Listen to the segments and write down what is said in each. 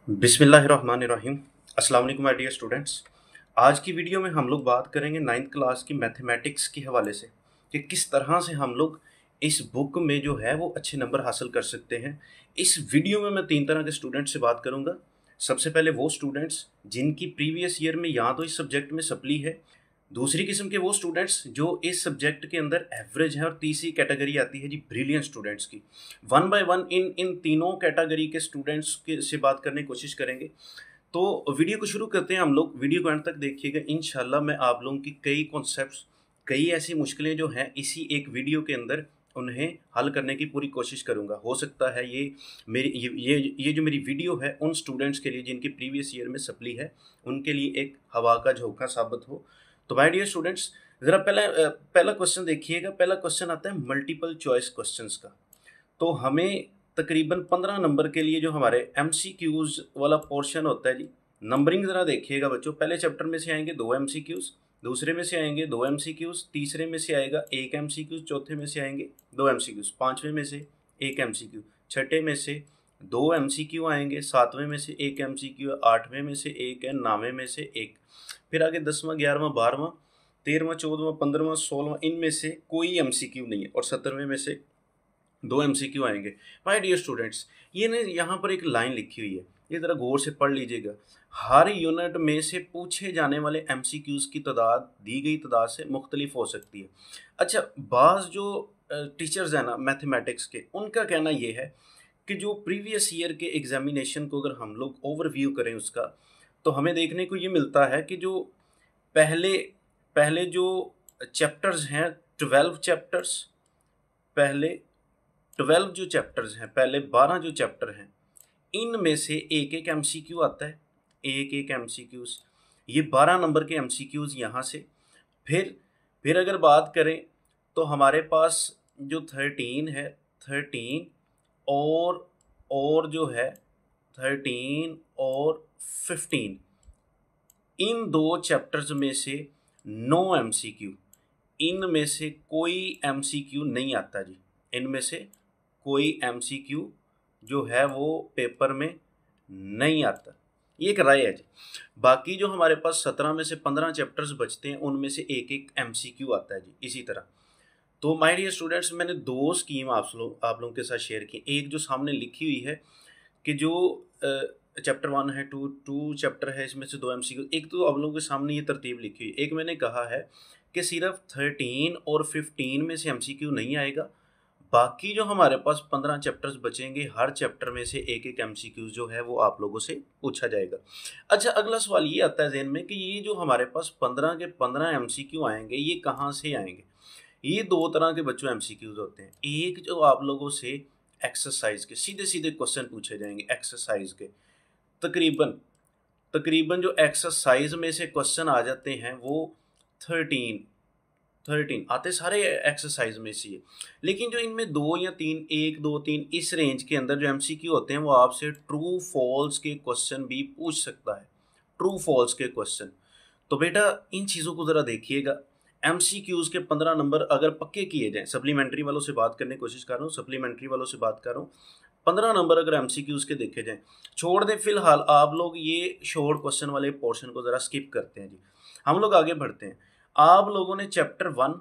बिस्मिल्लाहिर्रहमानिर्रहीम। अस्सलाम वालेकुम माय डियर स्टूडेंट्स। आज की वीडियो में हम लोग बात करेंगे 9th क्लास की मैथमेटिक्स के हवाले से कि किस तरह से हम लोग इस बुक में जो है वो अच्छे नंबर हासिल कर सकते हैं। इस वीडियो में मैं 3 तरह के स्टूडेंट से बात करूंगा। सबसे पहले वो स्टूडेंट्स जिनकी प्रीवियस ईयर में या तो इस सब्जेक्ट में सप्ली है, दूसरी किस्म के वो स्टूडेंट्स जो इस सब्जेक्ट के अंदर एवरेज हैं, और तीसरी कैटेगरी आती है जी ब्रिलियंट स्टूडेंट्स की। वन बाय वन इन इन तीनों कैटेगरी के स्टूडेंट्स के से बात करने की कोशिश करेंगे। तो वीडियो को शुरू करते हैं हम लोग। वीडियो को अंत तक देखिएगा, इंशाल्लाह मैं आप लोगों की कई कॉन्सेप्ट्स, कई ऐसी मुश्किलें जो हैं इसी एक वीडियो के अंदर उन्हें हल करने की पूरी कोशिश करूंगा। हो सकता है ये मेरी ये जो मेरी वीडियो है उन स्टूडेंट्स के लिए जिनकी प्रीवियस ईयर में सप्ली है, उनके लिए एक हवा का झोंका साबित हो। तो माय डियर स्टूडेंट्स, ज़रा पहला क्वेश्चन देखिएगा। पहला क्वेश्चन आता है मल्टीपल चॉइस क्वेश्चंस का। तो हमें तकरीबन 15 नंबर के लिए जो हमारे एमसीक्यूज वाला पोर्शन होता है जी, नंबरिंग ज़रा देखिएगा बच्चों। पहले चैप्टर में से आएंगे 2 एमसीक्यूज, दूसरे में से आएंगे 2 एमसीक्यूज, तीसरे में से आएगा 1 एमसीक्यूज, चौथे में से आएंगे 2 एमसीक्यूज, पाँचवें में से 1 एमसीक्यू, छठे में से 2 एमसीक्यू आएंगे, सातवें में से 1 एमसीक्यू, आठवें में से 1 है, नौवें में से 1, फिर आगे 10वां, 11वां, 12वां, 13वां, 14वां, 15वां, 16वां, इनमें से कोई एमसीक्यू नहीं है, और 17वें में से 2 एमसीक्यू आएंगे। माय डियर स्टूडेंट्स, ये ना यहाँ पर एक लाइन लिखी हुई है, ये ज़रा गौर से पढ़ लीजिएगा। हर यूनिट में से पूछे जाने वाले एमसीक्यूज़ की तादाद दी गई तादाद से मुख्तलिफ हो सकती है। अच्छा, बाज़ जो टीचर्स हैं ना मैथमेटिक्स के, उनका कहना ये है कि जो प्रीवियस ईयर के एग्जामिनेशन को अगर हम लोग ओवरव्यू करें उसका, तो हमें देखने को ये मिलता है कि जो पहले पहले जो चैप्टर्स हैं, 12 चैप्टर्स, पहले 12 जो चैप्टर्स हैं, पहले 12 जो चैप्टर हैं, इनमें से एक एक एमसीक्यू आता है, एक एक एमसीक्यूज, ये 12 नंबर के एमसीक्यूज यहाँ से। फिर अगर बात करें तो हमारे पास जो 13 है, 13 और जो है 13 और 15, इन दो चैप्टर्स में से नो एमसीक्यू, इनमें से कोई एमसीक्यू नहीं आता जी। इनमें से कोई एमसीक्यू जो है वो पेपर में नहीं आता, ये एक राय है जी। बाकी जो हमारे पास 17 में से 15 चैप्टर्स बचते हैं, उनमें से एक एक एमसीक्यू आता है जी, इसी तरह। तो माय डियर स्टूडेंट्स, मैंने दो स्कीम आप लोगों के साथ शेयर की। एक जो सामने लिखी हुई है कि जो चैप्टर 1 है, टू चैप्टर है, इसमें से 2 एमसीक्यू। एक तो आप लोगों के सामने ये तरतीब लिखी हुई। एक मैंने कहा है कि सिर्फ 13 और 15 में से एमसीक्यू नहीं आएगा, बाकी जो हमारे पास 15 चैप्टर्स बचेंगे, हर चैप्टर में से एक एक एमसीक्यू जो है वो आप लोगों से पूछा जाएगा। अच्छा, अगला सवाल ये आता है ज़हन में कि ये जो हमारे पास 15 के 15 एमसीक्यू आएंगे, ये कहाँ से आएंगे। ये दो तरह के बच्चों एमसीक्यूज होते हैं। एक जो आप लोगों से एक्सरसाइज के सीधे सीधे क्वेश्चन पूछे जाएंगे, एक्सरसाइज के तकरीबन तकरीबन जो एक्सरसाइज में से क्वेश्चन आ जाते हैं वो 13 आते सारे एक्सरसाइज में से। लेकिन जो इनमें 2 या 3, 1, 2, 3 इस रेंज के अंदर जो एमसीक्यू होते हैं, वो आपसे ट्रू फॉल्स के क्वेश्चन भी पूछ सकता है, ट्रू फॉल्स के क्वेश्चन। तो बेटा इन चीज़ों को ज़रा देखिएगा। एमसीक्यूज़ के 15 नंबर अगर पक्के किए जाएँ, सप्लीमेंट्री वालों से बात करने की कोशिश कर रहा हूँ, सप्लीमेंट्री वालों से बात कर रहा हूँ, 15 नंबर अगर एमसीक्यूज़ के देखे जाएँ। छोड़ दें फिलहाल आप लोग ये शॉर्ट क्वेश्चन वाले पोर्शन को ज़रा स्किप करते हैं जी, हम लोग आगे बढ़ते हैं। आप लोगों ने चैप्टर 1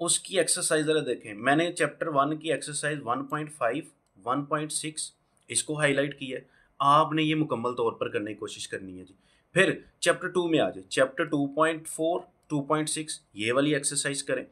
उसकी एक्सरसाइज ज़रा देखें। मैंने चैप्टर 1 की एक्सरसाइज 1.5, 1.6 इसको हाईलाइट किया है, आपने ये मुकम्मल तौर पर करने की कोशिश करनी है जी। फिर चैप्टर 2 में आ जाए, चैप्टर 2.4, 2.6 ये वाली एक्सरसाइज करें।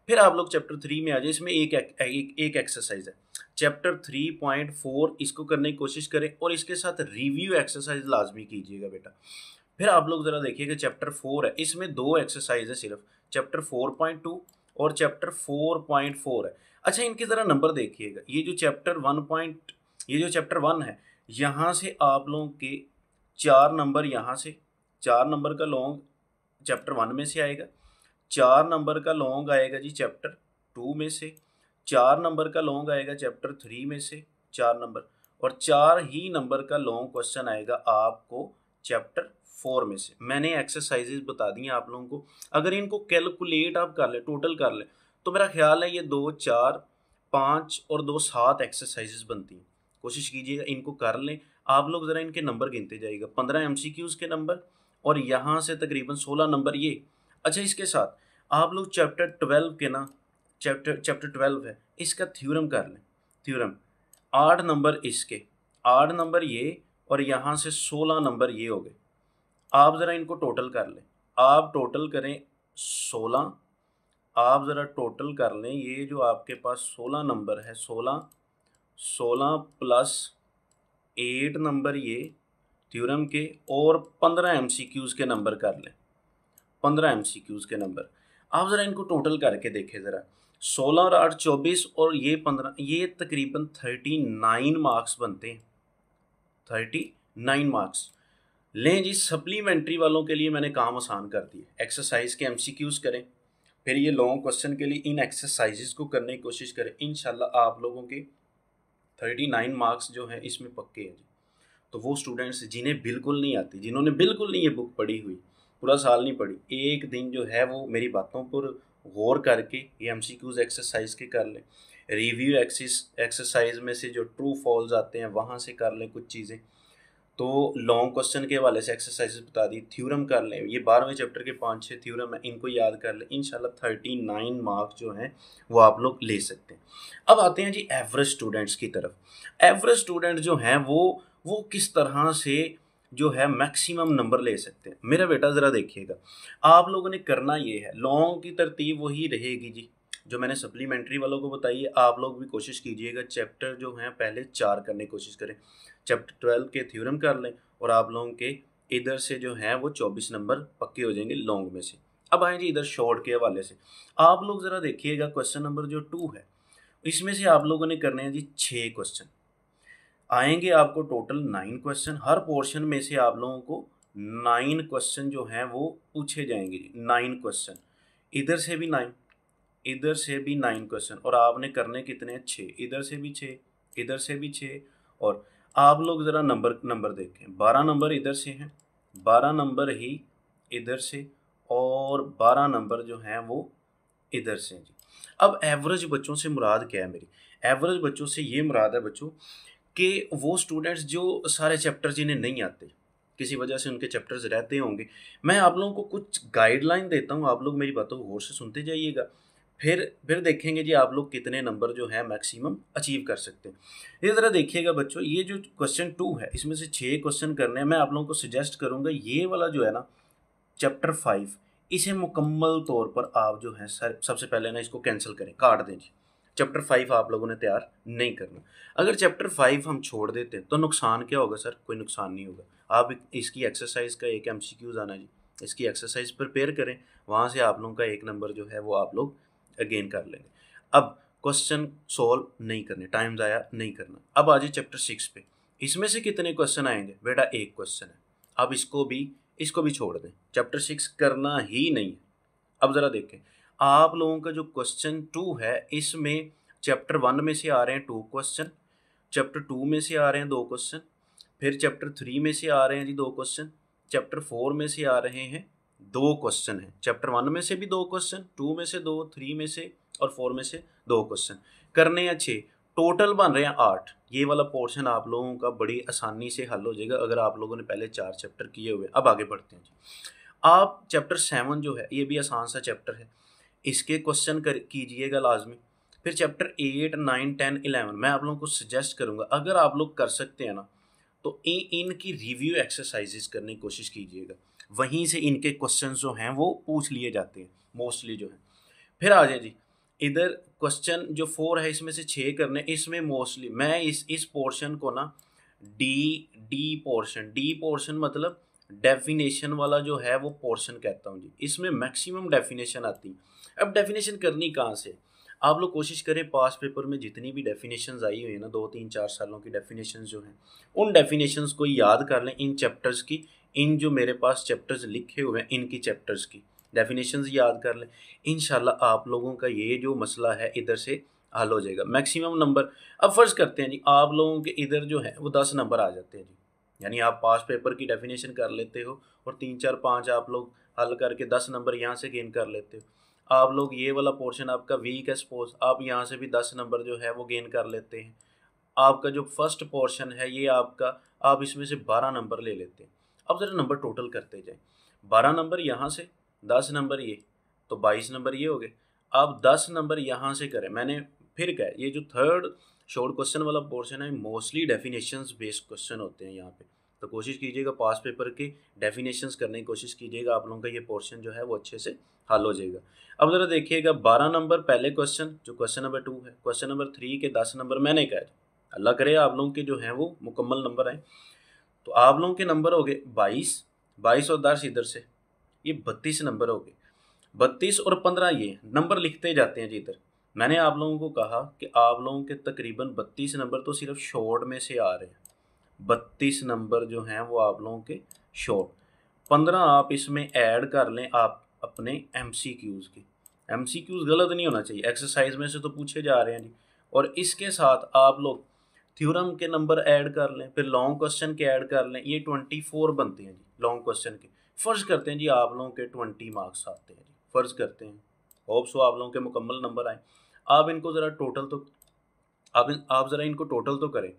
फिर आप लोग चैप्टर 3 में आ जाए, इसमें एक एक्सरसाइज है, चैप्टर 3.4 इसको करने की कोशिश करें, और इसके साथ रिव्यू एक्सरसाइज लाजमी कीजिएगा बेटा। फिर आप लोग ज़रा देखिएगा चैप्टर 4 है, इसमें 2 एक्सरसाइज है सिर्फ, चैप्टर 4.2 और चैप्टर 4.4 है। अच्छा, इनके ज़रा नंबर देखिएगा। ये जो चैप्टर 1 है, यहाँ से आप लोगों के 4 नंबर, यहाँ से 4 नंबर का लॉन्ग चैप्टर 1 में से आएगा, 4 नंबर का लॉन्ग आएगा जी चैप्टर 2 में से, 4 नंबर का लॉन्ग आएगा चैप्टर 3 में से 4 नंबर, और 4 ही नंबर का लॉन्ग क्वेश्चन आएगा आपको चैप्टर 4 में से। मैंने एक्सरसाइजेज बता दी हैं आप लोगों को, अगर इनको कैलकुलेट आप कर लें, टोटल कर लें, तो मेरा ख्याल है ये 2, 4, 5 और 2, 7 एक्सरसाइजेज बनती हैं। कोशिश कीजिएगा इनको कर लें, आप लोग ज़रा इनके नंबर गिनते जाइएगा, 15 MCQs के नंबर और यहाँ से तकरीबन 16 नंबर ये। अच्छा, इसके साथ आप लोग चैप्टर 12 के ना, चैप्टर 12 है, इसका थ्योरम कर लें। थ्योरम 8 नंबर इसके, 8 नंबर ये, और यहाँ से 16 नंबर ये हो गए। आप ज़रा इनको टोटल कर लें, आप टोटल करें 16, आप ज़रा टोटल कर लें, ये जो आपके पास 16 नंबर है, 16 प्लस 8 नंबर ये थ्योरम के, और 15 MCQs के नंबर कर लें, 15 MCQs के नंबर। आप ज़रा इनको टोटल करके देखें ज़रा, 16 और 8 24 और ये 15, ये तकरीबन 39 मार्क्स बनते हैं, 39 मार्क्स। लें जी, सप्लीमेंट्री वालों के लिए मैंने काम आसान कर दिए। एक्सरसाइज के MCQs करें, फिर ये लॉन्ग क्वेश्चन के लिए इन एक्सरसाइजेस को करने की कोशिश करें। इंशाल्लाह आप लोगों के 39 मार्क्स जो हैं इसमें पक्के हैं जी। तो वो स्टूडेंट्स जिन्हें बिल्कुल नहीं आती, जिन्होंने बिल्कुल नहीं ये बुक पढ़ी हुई, पूरा साल नहीं पढ़ी, एक दिन जो है वो मेरी बातों पर गौर करके ये MCQs एक्सरसाइज के कर लें। रिव्यू एक्सरसाइज में से जो ट्रू फॉल्स आते हैं वहाँ से कर लें कुछ चीज़ें। तो लॉन्ग क्वेश्चन के हवाले से एक्सरसाइजेस बता दी, थ्योरम कर लें, ये 12वें चैप्टर के 5-6 थ्योरम है, इनको याद कर लें। इंशाल्लाह 39 मार्क्स जो हैं वो आप लोग ले सकते हैं। अब आते हैं जी एवरेज स्टूडेंट्स की तरफ। एवरेज स्टूडेंट जो हैं वो किस तरह से जो है मैक्सिमम नंबर ले सकते हैं। मेरा बेटा ज़रा देखिएगा, आप लोगों ने करना ये है, लॉन्ग की तरतीब वही रहेगी जी जो मैंने सप्लीमेंट्री वालों को बताई है। आप लोग भी कोशिश कीजिएगा चैप्टर जो हैं पहले 4 करने की कोशिश करें, चैप्टर 12 के थ्योरम कर लें, और आप लोगों के इधर से जो है वो 24 नंबर पक्के हो जाएंगे लॉन्ग में से। अब आए जी इधर शॉर्ट के हवाले से, आप लोग ज़रा देखिएगा क्वेश्चन नंबर जो 2 है, इसमें से आप लोगों ने करने हैं जी 6 क्वेश्चन आएंगे आपको, टोटल 9 क्वेश्चन। हर पोर्शन में से आप लोगों को 9 क्वेश्चन जो हैं वो पूछे जाएंगे जी, 9 क्वेश्चन, इधर से भी 9, इधर से भी 9 क्वेश्चन, और आपने करने कितने हैं 6, इधर से भी 6, इधर से भी 6, और आप लोग ज़रा नंबर देखें, 12 नंबर इधर से हैं, 12 नंबर ही इधर से, और 12 नंबर जो हैं वो इधर से जी। अब एवरेज बच्चों से मुराद क्या है मेरी? एवरेज बच्चों से ये मुराद है बच्चों कि वो स्टूडेंट्स जो सारे चैप्टर जिन्हें नहीं आते, किसी वजह से उनके चैप्टर्स रहते होंगे, मैं आप लोगों को कुछ गाइडलाइन देता हूँ, आप लोग मेरी बातों को गौर से सुनते जाइएगा, फिर देखेंगे जी आप लोग कितने नंबर जो है मैक्सिमम अचीव कर सकते हैं। ये ज़रा देखिएगा बच्चों, ये जो क्वेश्चन 2 है इसमें से 6 क्वेश्चन करने हैं। मैं आप लोगों को सजेस्ट करूँगा ये वाला जो है ना चैप्टर 5, इसे मुकम्मल तौर पर आप जो है सबसे पहले ना इसको कैंसिल करें, काट दें जी। चैप्टर 5 आप लोगों ने तैयार नहीं करना। अगर चैप्टर 5 हम छोड़ देते हैं तो नुकसान क्या होगा सर? कोई नुकसान नहीं होगा। आप इसकी एक्सरसाइज का एक MCQs आना जी, इसकी एक्सरसाइज प्रिपेयर करें, वहाँ से आप लोगों का 1 नंबर जो है वो आप लोग अगेन कर लेंगे। अब क्वेश्चन सॉल्व नहीं करने, टाइम ज़ाया नहीं करना। अब आ जाए चैप्टर 6 पे, इसमें से कितने क्वेश्चन आएंगे बेटा? 1 क्वेश्चन है। अब इसको भी छोड़ दें, चैप्टर 6 करना ही नहीं है। अब ज़रा देखें, आप लोगों का जो क्वेश्चन 2 है इसमें चैप्टर 1 में से आ रहे हैं 2 क्वेश्चन, चैप्टर 2 में से आ रहे हैं 2 क्वेश्चन, फिर चैप्टर 3 में से आ रहे हैं जी 2 क्वेश्चन, चैप्टर 4 में से आ रहे हैं 2 क्वेश्चन हैं, चैप्टर 1 में से भी 2 क्वेश्चन, 2 में से 2, 3 में से और 4 में से 2 क्वेश्चन करने हैं 6, टोटल बन रहे हैं 8। ये वाला पोर्शन आप लोगों का बड़ी आसानी से हल हो जाएगा अगर आप लोगों ने पहले 4 चैप्टर किए हुए। अब आगे बढ़ते हैं जी। आप चैप्टर 7 जो है ये भी आसान सा चैप्टर है, इसके क्वेश्चन कीजिएगा लाजमी। फिर चैप्टर 8, 9, 10, 11 मैं आप लोगों को सजेस्ट करूँगा, अगर आप लोग कर सकते हैं ना तो इनकी रिव्यू एक्सरसाइजेस करने की कोशिश कीजिएगा, वहीं से इनके क्वेश्चन जो हैं वो पूछ लिए जाते हैं मोस्टली जो है। फिर आ जाए जी इधर क्वेश्चन जो 4 है इसमें से 6 करने, इसमें मोस्टली मैं इस पोर्शन को ना डी पोर्शन मतलब डेफिनेशन वाला जो है वो पोर्शन कहता हूँ जी। इसमें मैक्सिमम डेफिनेशन आती है। अब डेफिनेशन करनी कहाँ से? आप लोग कोशिश करें पास पेपर में जितनी भी डेफिनेशंस आई हुई है ना 2, 3, 4 सालों की डेफिनेशंस जो हैं, उन डेफिनेशंस को याद कर लें, इन चैप्टर्स की, इन जो मेरे पास चैप्टर्स लिखे हुए हैं इनकी चैप्टर्स की डेफिनेशंस याद कर लें। इंशाल्लाह आप लोगों का ये जो मसला है इधर से हल हो जाएगा, मैक्सिमम नंबर। अब फ़र्ज़ करते हैं जी आप लोगों के इधर जो है वो 10 नंबर आ जाते हैं जी, यानी आप पास पेपर की डेफिनेशन कर लेते हो और 3, 4, 5 आप लोग हल करके 10 नंबर यहाँ से गेन कर लेते हो। आप लोग ये वाला पोर्शन आपका वीक है सपोज, आप यहाँ से भी 10 नंबर जो है वो गेन कर लेते हैं। आपका जो फर्स्ट पोर्शन है ये आपका, आप इसमें से 12 नंबर ले लेते हैं। अब ज़रा नंबर टोटल करते जाएं। 12 नंबर यहाँ से, 10 नंबर ये, तो 22 नंबर ये हो गए। अब 10 नंबर यहाँ से करें, मैंने फिर कहा ये जो थर्ड शॉर्ट क्वेश्चन वाला पोर्शन है मोस्टली डेफिनेशंस बेस्ड क्वेश्चन होते हैं यहाँ पे, तो कोशिश कीजिएगा पास पेपर के डेफिनेशंस करने की कोशिश कीजिएगा, आप लोगों का ये पोर्शन जो है वो अच्छे से हल हो जाएगा। अब ज़रा देखिएगा 12 नंबर पहले क्वेश्चन जो क्वेश्चन नंबर 2 है, क्वेश्चन नंबर 3 के 10 नंबर मैंने कहा, अल्लाह करे आप लोगों के जो हैं वो मुकम्मल नंबर आए। तो आप लोगों के नंबर हो गए 22, 22 और 10 इधर से, ये 32 नंबर हो गए। 32 और 15 ये नंबर लिखते जाते हैं जी इधर। मैंने आप लोगों को कहा कि आप लोगों के तकरीबन 32 नंबर तो सिर्फ शॉर्ट में से आ रहे हैं, 32 नंबर जो हैं वो आप लोगों के शॉर्ट। 15 आप इसमें ऐड कर लें आप अपने MCQs के। MCQs गलत नहीं होना चाहिए, एक्सरसाइज में से तो पूछे जा रहे हैं जी। और इसके साथ आप लोग थ्योरम के नंबर ऐड कर लें, फिर लॉन्ग क्वेश्चन के ऐड कर लें, ये 24 बनते हैं जी लॉन्ग क्वेश्चन के। फ़र्ज़ करते हैं जी आप लोगों के 20 मार्क्स आते हैं जी, फ़र्ज़ करते हैं, होप सो आप लोगों के मुकम्मल नंबर आए। आप इनको ज़रा टोटल तो आप ज़रा इनको टोटल तो करें,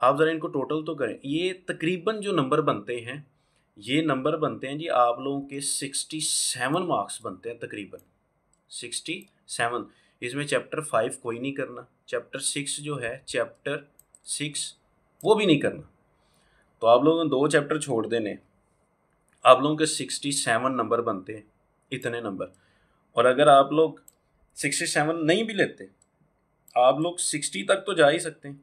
आप ज़रा इनको टोटल तो करें। ये तकरीबन जो नंबर बनते हैं, ये नंबर बनते हैं जी आप लोगों के 67 मार्क्स बनते हैं तकरीबन 67। इसमें चैप्टर 5 कोई नहीं करना, चैप्टर 6 जो है, चैप्टर 6 वो भी नहीं करना। तो आप लोगों ने 2 चैप्टर छोड़ देने, आप लोगों के 67 नंबर बनते हैं, इतने नंबर। और अगर आप लोग 67 नहीं भी लेते, आप लोग 60 तक तो जा ही सकते हैं।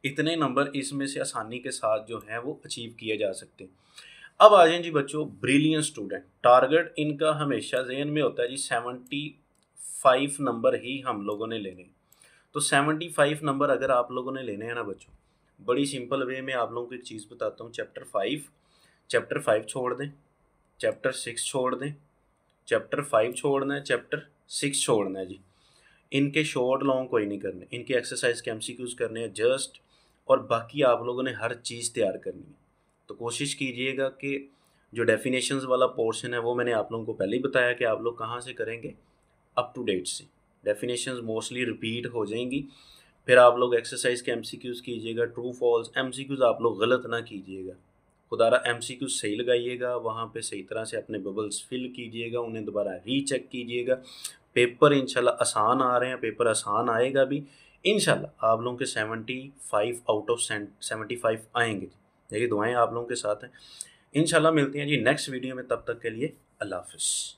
इतने नंबर इसमें से आसानी के साथ जो हैं वो अचीव किए जा सकते हैं। अब आ जाएं जी बच्चों ब्रिलियंट स्टूडेंट, टारगेट इनका हमेशा जहन में होता है जी 75 नंबर ही हम लोगों ने लेने। तो 75 नंबर अगर आप लोगों ने लेने हैं ना बच्चों, बड़ी सिंपल वे में आप लोगों को एक चीज़ बताता हूँ। चैप्टर 5 छोड़ दें, चैप्टर 6 छोड़ दें, चैप्टर 5 छोड़ना है, चैप्टर 6 छोड़ना है जी। इनके शॉर्ट लॉन्ग कोई नहीं करने, इनके एक्सरसाइज के MCQs करने हैं जस्ट, और बाकी आप लोगों ने हर चीज़ तैयार करनी है। तो कोशिश कीजिएगा कि जो डेफिनेशंस वाला पोर्शन है वो मैंने आप लोगों को पहले ही बताया कि आप लोग कहाँ से करेंगे, अप टू डेट से। डेफिनेशंस मोस्टली रिपीट हो जाएंगी, फिर आप लोग एक्सरसाइज के MCQs कीजिएगा, ट्रू फॉल्स MCQs आप लोग गलत ना कीजिएगा, खुदारा MCQs सही लगाइएगा, वहाँ पे सही तरह से अपने बबल्स फिल कीजिएगा, उन्हें दोबारा रीचेक कीजिएगा। पेपर इंशाल्लाह आसान आ रहे हैं, पेपर आसान आएगा भी इंशाल्लाह। आप लोगों के 75 आउट ऑफ 75 आएंगे। देखिए दुआएं आप लोगों के साथ हैं, इंशाल्लाह मिलती हैं जी नेक्स्ट वीडियो में, तब तक के लिए अल्लाह हाफ़िज़।